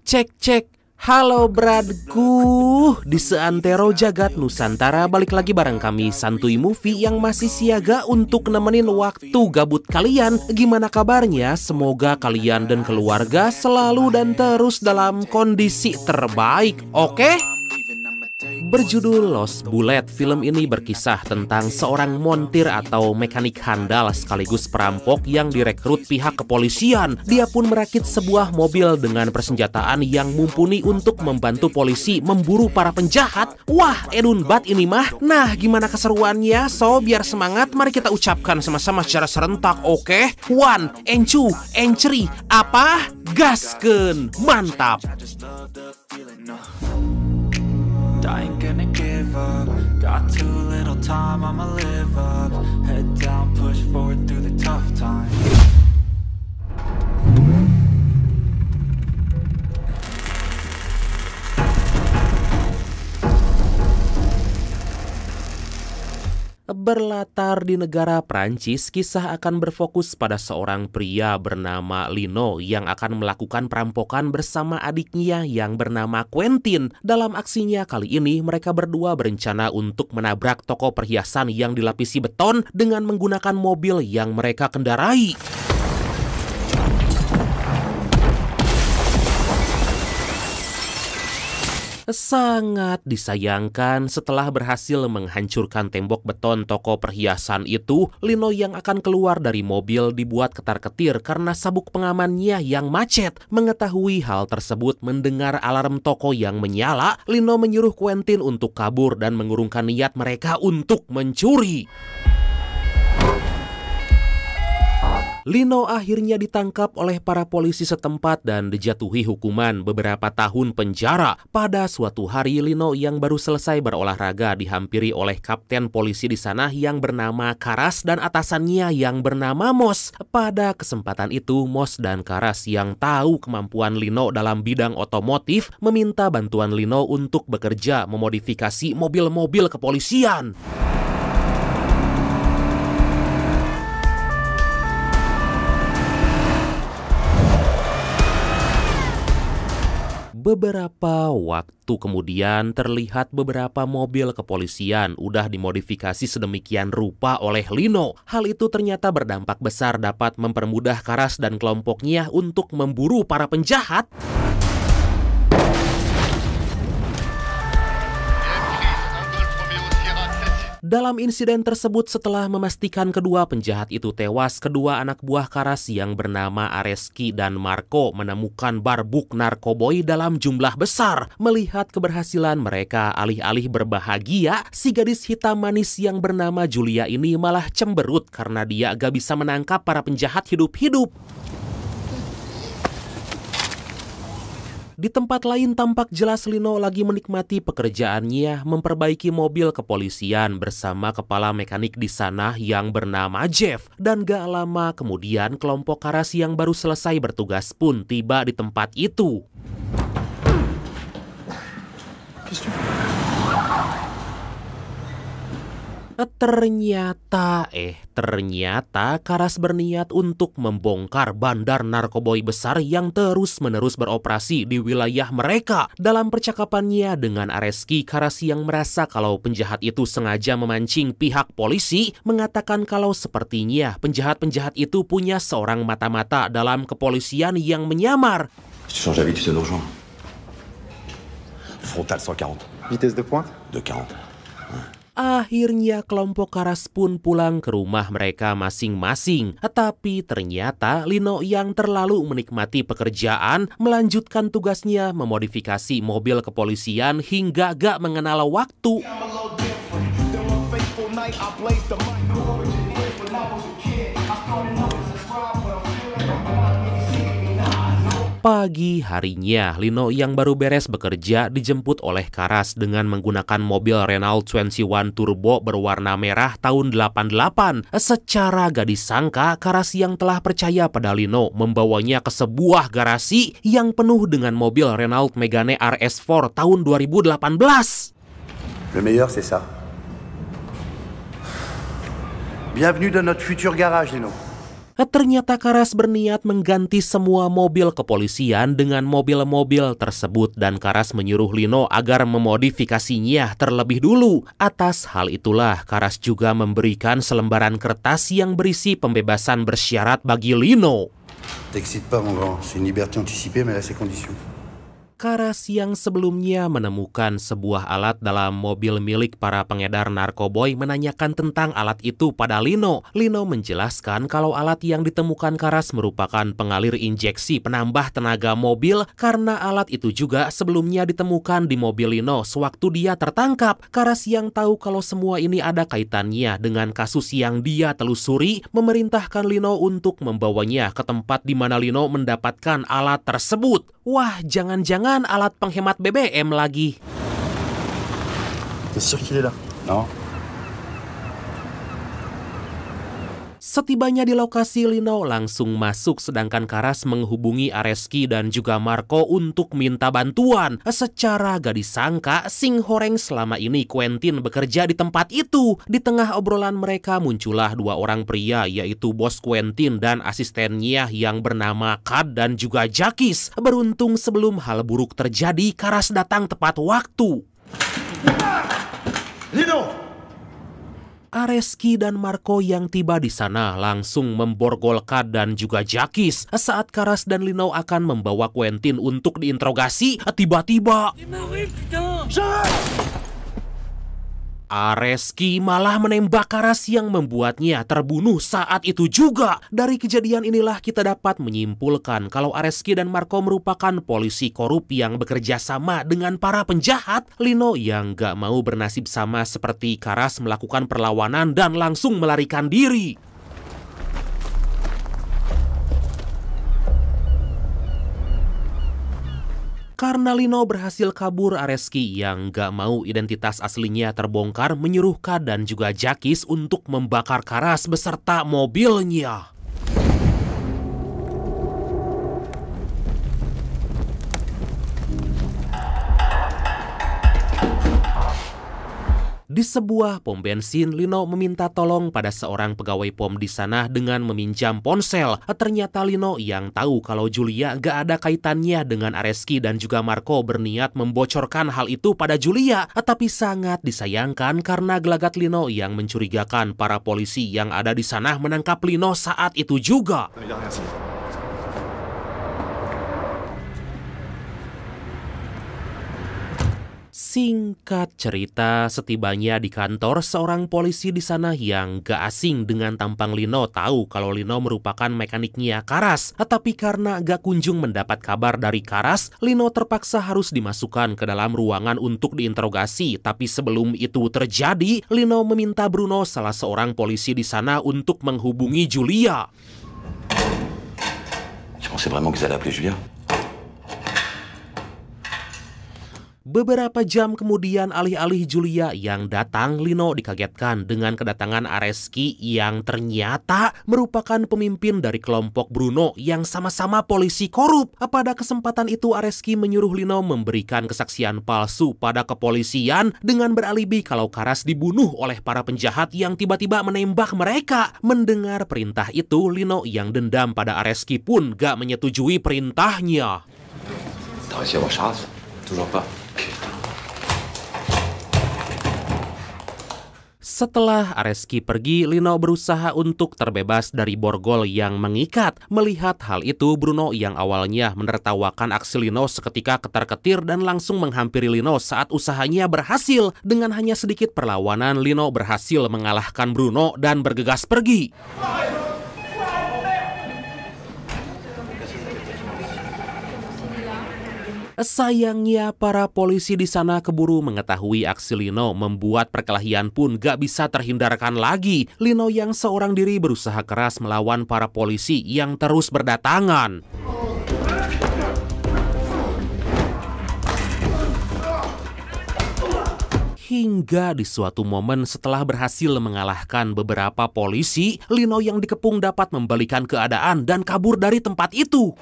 Cek cek, halo bradku. Di seantero jagat Nusantara, balik lagi bareng kami Santuy Movie yang masih siaga untuk nemenin waktu gabut kalian. Gimana kabarnya? Semoga kalian dan keluarga selalu dan terus dalam kondisi terbaik, oke? Berjudul Lost Bullet, film ini berkisah tentang seorang montir atau mekanik handal sekaligus perampok yang direkrut pihak kepolisian. Dia pun merakit sebuah mobil dengan persenjataan yang mumpuni untuk membantu polisi memburu para penjahat. Wah, edun bat ini mah. Nah, gimana keseruannya? So, biar semangat, mari kita ucapkan sama-sama secara serentak, oke? One, and two, and three. Apa? Gaskeun, mantap! I ain't gonna give up. Got too little time, I'ma live up. Head down, push forward through the tough times. Berlatar di negara Prancis, kisah akan berfokus pada seorang pria bernama Lino yang akan melakukan perampokan bersama adiknya yang bernama Quentin. Dalam aksinya kali ini, mereka berdua berencana untuk menabrak toko perhiasan yang dilapisi beton dengan menggunakan mobil yang mereka kendarai. Sangat disayangkan, setelah berhasil menghancurkan tembok beton toko perhiasan itu, Lino yang akan keluar dari mobil dibuat ketar-ketir karena sabuk pengamannya yang macet. Mengetahui hal tersebut, mendengar alarm toko yang menyala, Lino menyuruh Quentin untuk kabur dan mengurungkan niat mereka untuk mencuri. Lino akhirnya ditangkap oleh para polisi setempat dan dijatuhi hukuman beberapa tahun penjara. Pada suatu hari, Lino yang baru selesai berolahraga dihampiri oleh kapten polisi di sana yang bernama Karas dan atasannya yang bernama Mos. Pada kesempatan itu, Mos dan Karas yang tahu kemampuan Lino dalam bidang otomotif meminta bantuan Lino untuk bekerja memodifikasi mobil-mobil kepolisian. Beberapa waktu kemudian terlihat beberapa mobil kepolisian udah dimodifikasi sedemikian rupa oleh Lino. Hal itu ternyata berdampak besar dapat mempermudah Karas dan kelompoknya untuk memburu para penjahat. Dalam insiden tersebut, setelah memastikan kedua penjahat itu tewas, kedua anak buah Karas yang bernama Areski dan Marco menemukan barbuk narkoboy dalam jumlah besar. Melihat keberhasilan mereka, alih-alih berbahagia, si gadis hitam manis yang bernama Julia ini malah cemberut karena dia gak bisa menangkap para penjahat hidup-hidup. Di tempat lain tampak jelas Lino lagi menikmati pekerjaannya memperbaiki mobil kepolisian bersama kepala mekanik di sana yang bernama Jeff. Dan gak lama kemudian kelompok Karas yang baru selesai bertugas pun tiba di tempat itu. Ternyata Karas berniat untuk membongkar bandar narkoboy besar yang terus-menerus beroperasi di wilayah mereka. Dalam percakapannya dengan Areski, Karas yang merasa kalau penjahat itu sengaja memancing pihak polisi, mengatakan kalau sepertinya penjahat-penjahat itu punya seorang mata-mata dalam kepolisian yang menyamar. Frontal 140. Vitesse de pointe? De 40. Akhirnya kelompok Karas pun pulang ke rumah mereka masing-masing. Tapi ternyata Lino yang terlalu menikmati pekerjaan melanjutkan tugasnya memodifikasi mobil kepolisian hingga gak mengenal waktu. Pagi harinya, Lino yang baru beres bekerja dijemput oleh Karas dengan menggunakan mobil Renault 21 Turbo berwarna merah tahun 88. Secara gak disangka, Karas yang telah percaya pada Lino membawanya ke sebuah garasi yang penuh dengan mobil Renault Megane RS4 tahun 2018. Le meilleur, c'est ça. Bienvenue dans notre futur garage, Lino. Ternyata Karas berniat mengganti semua mobil kepolisian dengan mobil-mobil tersebut dan Karas menyuruh Lino agar memodifikasinya terlebih dulu. Atas hal itulah Karas juga memberikan selembaran kertas yang berisi pembebasan bersyarat bagi Lino. T'excite pas, mon grand. C'est une liberté anticipée, mais à ses conditions. Karas yang sebelumnya menemukan sebuah alat dalam mobil milik para pengedar narkoboy menanyakan tentang alat itu pada Lino. Lino menjelaskan kalau alat yang ditemukan Karas merupakan pengalir injeksi penambah tenaga mobil karena alat itu juga sebelumnya ditemukan di mobil Lino sewaktu dia tertangkap. Karas yang tahu kalau semua ini ada kaitannya dengan kasus yang dia telusuri memerintahkan Lino untuk membawanya ke tempat di mana Lino mendapatkan alat tersebut. Wah, jangan-jangan alat penghemat BBM lagi. T'es sûr qu'il est là? Non. Setibanya di lokasi, Lino langsung masuk sedangkan Karas menghubungi Areski dan juga Marco untuk minta bantuan. Secara gak disangka, Sing Horeng selama ini Quentin bekerja di tempat itu. Di tengah obrolan mereka muncullah dua orang pria yaitu bos Quentin dan asistennya yang bernama Kad dan juga Jakis. Beruntung sebelum hal buruk terjadi, Karas datang tepat waktu. Lino! Areski dan Marco yang tiba di sana langsung memborgol Kad dan juga Jakis. Saat Karas dan Lino akan membawa Quentin untuk diinterogasi, tiba-tiba Areski malah menembak Karas yang membuatnya terbunuh saat itu juga. Dari kejadian inilah kita dapat menyimpulkan kalau Areski dan Marco merupakan polisi korup yang bekerja sama dengan para penjahat. Lino yang gak mau bernasib sama seperti Karas melakukan perlawanan dan langsung melarikan diri. Karena Lino berhasil kabur, Areski yang gak mau identitas aslinya terbongkar menyuruh Kad dan juga Jakis untuk membakar Karas beserta mobilnya. Di sebuah pom bensin, Lino meminta tolong pada seorang pegawai pom di sana dengan meminjam ponsel. Ternyata Lino yang tahu kalau Julia gak ada kaitannya dengan Areski dan juga Marco berniat membocorkan hal itu pada Julia. Tapi sangat disayangkan karena gelagat Lino yang mencurigakan para polisi yang ada di sana menangkap Lino saat itu juga. Singkat cerita, setibanya di kantor, seorang polisi di sana yang gak asing dengan tampang Lino tahu kalau Lino merupakan mekaniknya Karas. Tapi karena gak kunjung mendapat kabar dari Karas, Lino terpaksa harus dimasukkan ke dalam ruangan untuk diinterogasi. Tapi sebelum itu terjadi, Lino meminta Bruno, salah seorang polisi di sana, untuk menghubungi Julia. Tu pensais vraiment qu'ils allaient appeler Julia? Beberapa jam kemudian alih-alih Julia yang datang, Lino dikagetkan dengan kedatangan Areski yang ternyata merupakan pemimpin dari kelompok Bruno yang sama-sama polisi korup. Pada kesempatan itu Areski menyuruh Lino memberikan kesaksian palsu pada kepolisian dengan beralibi kalau Karas dibunuh oleh para penjahat yang tiba-tiba menembak mereka. Mendengar perintah itu, Lino yang dendam pada Areski pun gak menyetujui perintahnya. T'as réussi à voir Charles? Toujours pas. Setelah Areski pergi, Lino berusaha untuk terbebas dari borgol yang mengikat. Melihat hal itu, Bruno yang awalnya menertawakan aksi Lino seketika ketar-ketir dan langsung menghampiri Lino saat usahanya berhasil. Dengan hanya sedikit perlawanan, Lino berhasil mengalahkan Bruno dan bergegas pergi. Sayangnya para polisi di sana keburu mengetahui aksi Lino membuat perkelahian pun gak bisa terhindarkan lagi. Lino yang seorang diri berusaha keras melawan para polisi yang terus berdatangan. Hingga di suatu momen setelah berhasil mengalahkan beberapa polisi, Lino yang dikepung dapat membalikan keadaan dan kabur dari tempat itu.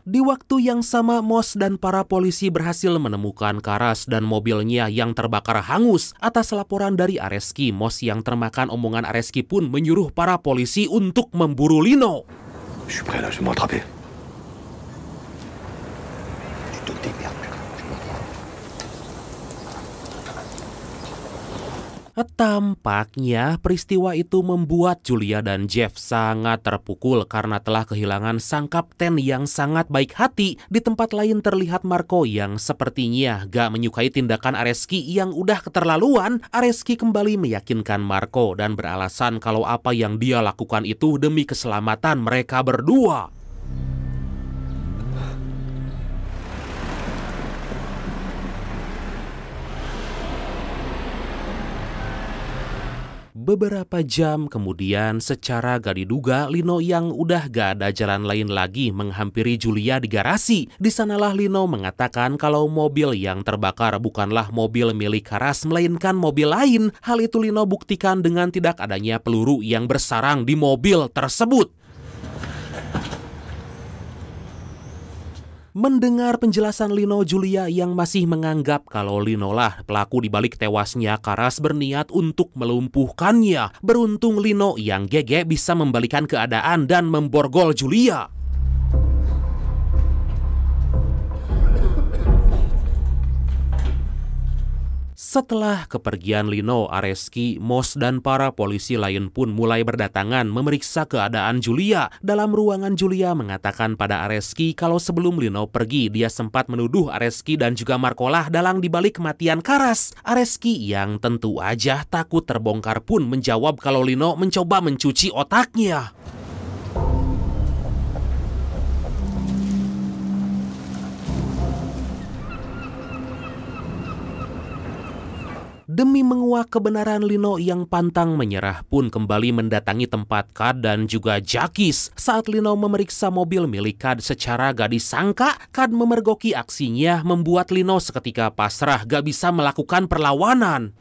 Di waktu yang sama, Moss dan para polisi berhasil menemukan Karas dan mobilnya yang terbakar hangus. Atas laporan dari Areski, Moss yang termakan omongan Areski pun menyuruh para polisi untuk memburu Lino. Je suis prêt là, je vais m'attraper. Tu te démerdes. Tampaknya peristiwa itu membuat Julia dan Jeff sangat terpukul karena telah kehilangan sang kapten yang sangat baik hati. Di tempat lain terlihat Marco yang sepertinya gak menyukai tindakan Areski yang udah keterlaluan. Areski kembali meyakinkan Marco dan beralasan kalau apa yang dia lakukan itu demi keselamatan mereka berdua. Beberapa jam kemudian, secara gak diduga, Lino yang udah gak ada jalan lain lagi menghampiri Julia di garasi. Di sanalah Lino mengatakan kalau mobil yang terbakar bukanlah mobil milik Karas, melainkan mobil lain. Hal itu Lino buktikan dengan tidak adanya peluru yang bersarang di mobil tersebut. Mendengar penjelasan Lino, Julia yang masih menganggap kalau Lino lah pelaku dibalik tewasnya Karas berniat untuk melumpuhkannya. Beruntung Lino yang gege bisa membalikan keadaan dan memborgol Julia. Setelah kepergian Lino, Areski, Moss, dan para polisi lain pun mulai berdatangan memeriksa keadaan Julia. Dalam ruangan, Julia mengatakan pada Areski kalau sebelum Lino pergi, dia sempat menuduh Areski dan juga Marco lah dalang dibalik kematian Karas. Areski yang tentu aja takut terbongkar pun menjawab kalau Lino mencoba mencuci otaknya. Demi menguak kebenaran, Lino yang pantang menyerah pun kembali mendatangi tempat Kad dan juga Jakis. Saat Lino memeriksa mobil milik Kad secara gak disangka, Kad memergoki aksinya membuat Lino seketika pasrah gak bisa melakukan perlawanan.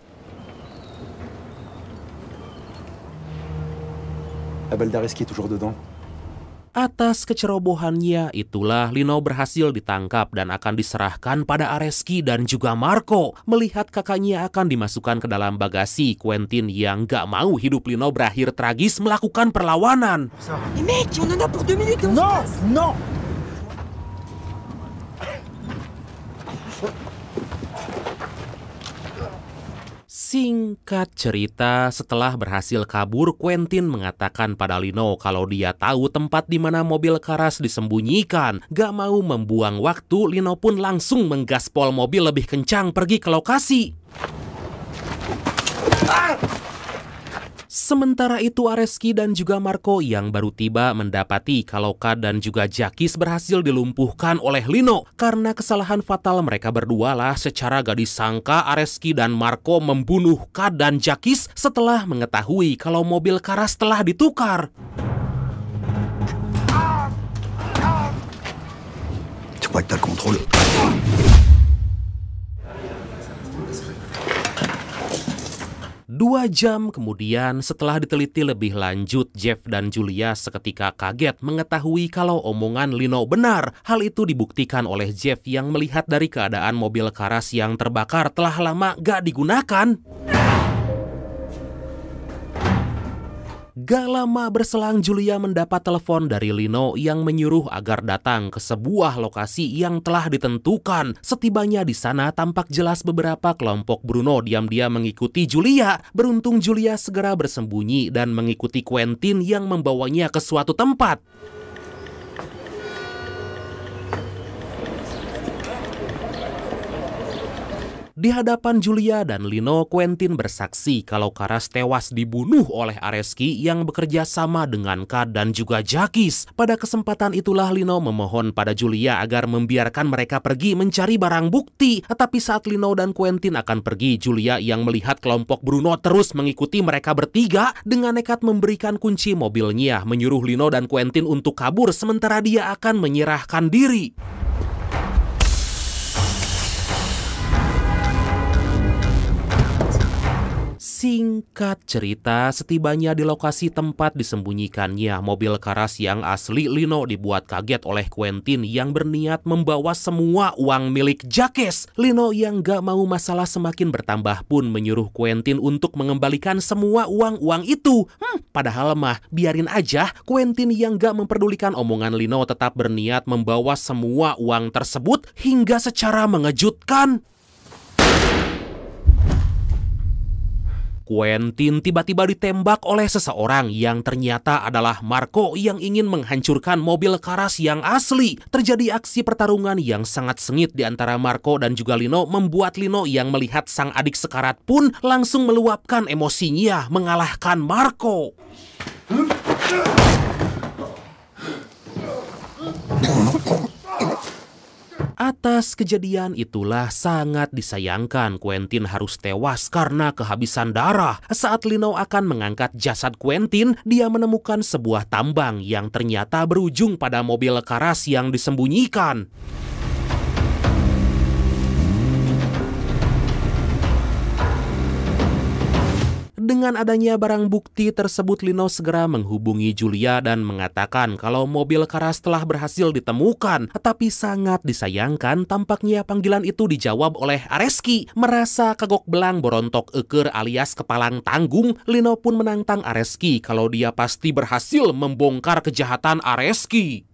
La balle d'Areski toujours dedans. Atas kecerobohannya itulah Lino berhasil ditangkap dan akan diserahkan pada Areski dan juga Marco. Melihat kakaknya akan dimasukkan ke dalam bagasi, Quentin yang gak mau hidup Lino berakhir tragis melakukan perlawanan. Mec, on en a pour 2 minutes. Non, non. Singkat cerita, setelah berhasil kabur, Quentin mengatakan pada Lino kalau dia tahu tempat di mana mobil Karas disembunyikan. Gak mau membuang waktu, Lino pun langsung menggaspol mobil lebih kencang pergi ke lokasi. Sementara itu Areski dan juga Marco yang baru tiba mendapati kalau Kad dan juga Jakis berhasil dilumpuhkan oleh Lino. Karena kesalahan fatal mereka berdua lah, secara gak disangka Areski dan Marco membunuh Kad dan Jakis setelah mengetahui kalau mobil Karas telah ditukar. Tu crois que t'as le contrôle? Dua jam kemudian, setelah diteliti lebih lanjut, Jeff dan Julia seketika kaget mengetahui kalau omongan Lino benar. Hal itu dibuktikan oleh Jeff yang melihat dari keadaan mobil Karas yang terbakar telah lama gak digunakan. Gak lama berselang, Julia mendapat telepon dari Lino yang menyuruh agar datang ke sebuah lokasi yang telah ditentukan. Setibanya di sana, tampak jelas beberapa kelompok Bruno diam-diam mengikuti Julia. Beruntung Julia segera bersembunyi dan mengikuti Quentin yang membawanya ke suatu tempat. Di hadapan Julia dan Lino, Quentin bersaksi kalau Karas tewas dibunuh oleh Areski yang bekerja sama dengan Kad dan juga Jakis. Pada kesempatan itulah Lino memohon pada Julia agar membiarkan mereka pergi mencari barang bukti. Tetapi saat Lino dan Quentin akan pergi, Julia yang melihat kelompok Bruno terus mengikuti mereka bertiga dengan nekat memberikan kunci mobilnya, menyuruh Lino dan Quentin untuk kabur sementara dia akan menyerahkan diri. Singkat cerita, setibanya di lokasi tempat disembunyikannya mobil Karas yang asli, Lino dibuat kaget oleh Quentin yang berniat membawa semua uang milik Jacques. Lino yang gak mau masalah semakin bertambah pun menyuruh Quentin untuk mengembalikan semua uang-uang itu. Padahal mah biarin aja. Quentin yang gak memperdulikan omongan Lino tetap berniat membawa semua uang tersebut hingga secara mengejutkan Quentin tiba-tiba ditembak oleh seseorang yang ternyata adalah Marco yang ingin menghancurkan mobil Karas yang asli. Terjadi aksi pertarungan yang sangat sengit di antara Marco dan juga Lino, membuat Lino yang melihat sang adik sekarat pun langsung meluapkan emosinya mengalahkan Marco. Atas kejadian itulah sangat disayangkan Quentin harus tewas karena kehabisan darah. Saat Lino akan mengangkat jasad Quentin, dia menemukan sebuah tambang yang ternyata berujung pada mobil Karas yang disembunyikan. Dengan adanya barang bukti tersebut, Lino segera menghubungi Julia dan mengatakan kalau mobil Karas telah berhasil ditemukan. Tapi sangat disayangkan, tampaknya panggilan itu dijawab oleh Areski. Merasa kagok belang borontok eker alias kepalang tanggung, Lino pun menantang Areski kalau dia pasti berhasil membongkar kejahatan Areski.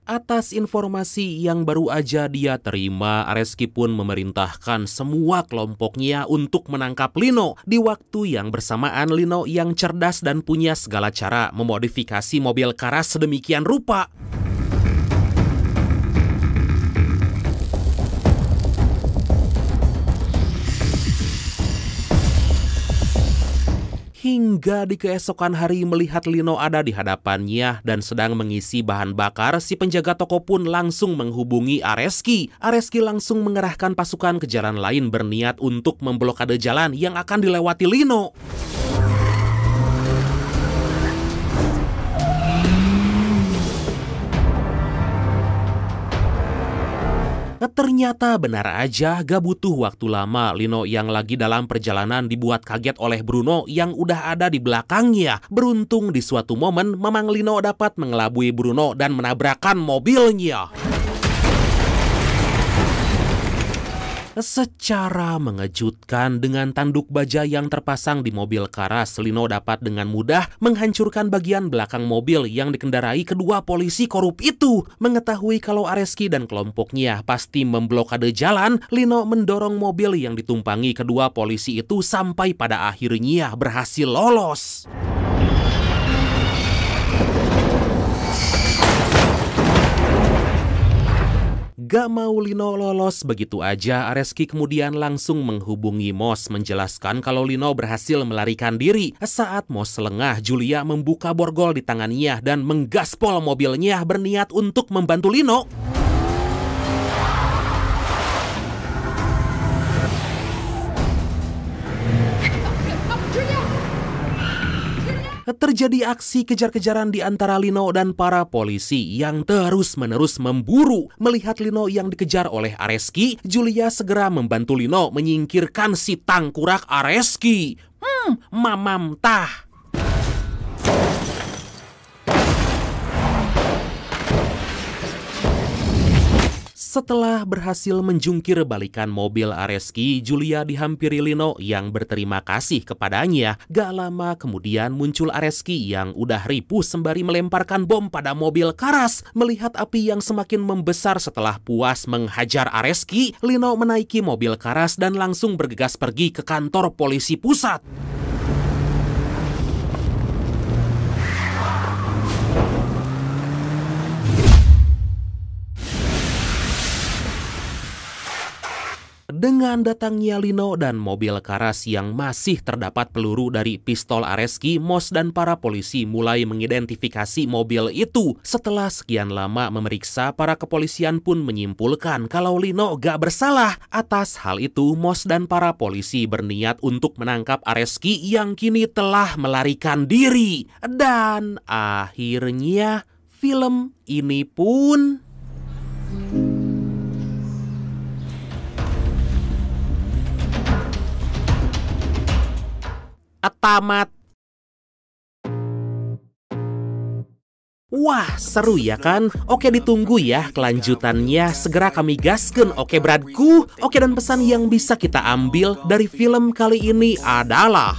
Atas informasi yang baru aja dia terima, Areski pun memerintahkan semua kelompoknya untuk menangkap Lino. Di waktu yang bersamaan, Lino yang cerdas dan punya segala cara memodifikasi mobil Karas sedemikian rupa hingga di keesokan hari melihat Lino ada di hadapannya dan sedang mengisi bahan bakar, si penjaga toko pun langsung menghubungi Areski. Areski langsung mengerahkan pasukan ke jalan lain berniat untuk memblokade jalan yang akan dilewati Lino. Ternyata benar aja, gak butuh waktu lama Lino yang lagi dalam perjalanan dibuat kaget oleh Bruno yang udah ada di belakangnya. Beruntung di suatu momen Mamang Lino dapat mengelabui Bruno dan menabrakkan mobilnya. Secara mengejutkan, dengan tanduk baja yang terpasang di mobil Karas, Lino dapat dengan mudah menghancurkan bagian belakang mobil yang dikendarai kedua polisi korup itu. Mengetahui kalau Areski dan kelompoknya pasti memblokade jalan, Lino mendorong mobil yang ditumpangi kedua polisi itu sampai pada akhirnya berhasil lolos. Gak mau Lino lolos begitu aja, Areski kemudian langsung menghubungi Moss menjelaskan kalau Lino berhasil melarikan diri. Saat Moss lengah, Julia membuka borgol di tangannya dan menggaspol mobilnya berniat untuk membantu Lino. Terjadi aksi kejar-kejaran di antara Lino dan para polisi yang terus-menerus memburu. Melihat Lino yang dikejar oleh Areski, Julia segera membantu Lino menyingkirkan si tangkurak Areski. Mamam tah. Setelah berhasil menjungkir balikan mobil Areski, Julia dihampiri Lino yang berterima kasih kepadanya. Gak lama kemudian muncul Areski yang udah ripuh sembari melemparkan bom pada mobil Karas. Melihat api yang semakin membesar setelah puas menghajar Areski, Lino menaiki mobil Karas dan langsung bergegas pergi ke kantor polisi pusat. Dengan datangnya Lino dan mobil Karas yang masih terdapat peluru dari pistol Areski, Moss dan para polisi mulai mengidentifikasi mobil itu. Setelah sekian lama memeriksa, para kepolisian pun menyimpulkan kalau Lino gak bersalah. Atas hal itu, Moss dan para polisi berniat untuk menangkap Areski yang kini telah melarikan diri. Dan akhirnya film ini pun tamat. Wah, seru ya kan? Oke, ditunggu ya kelanjutannya. Segera kami gaskeun, oke bradku? Oke, dan pesan yang bisa kita ambil dari film kali ini adalah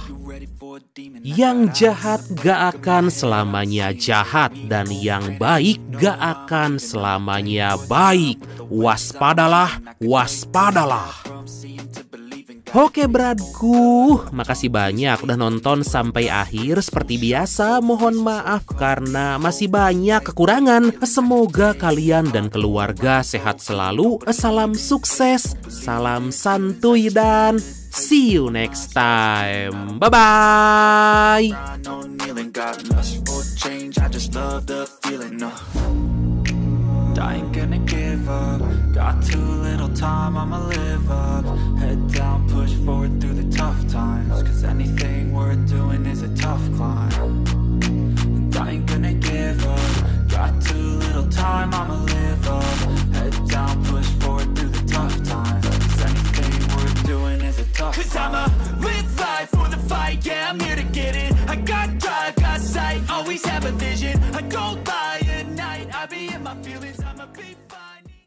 yang jahat gak akan selamanya jahat, dan yang baik gak akan selamanya baik. Waspadalah, waspadalah. Oke bradku, makasih banyak udah nonton sampai akhir. Seperti biasa, mohon maaf karena masih banyak kekurangan. Semoga kalian dan keluarga sehat selalu. Salam sukses, salam santuy, dan see you next time. Bye-bye. I ain't gonna give up. Got too little time, I'ma live up. Head down, push forward through the tough times. Cause anything worth doing is a tough climb.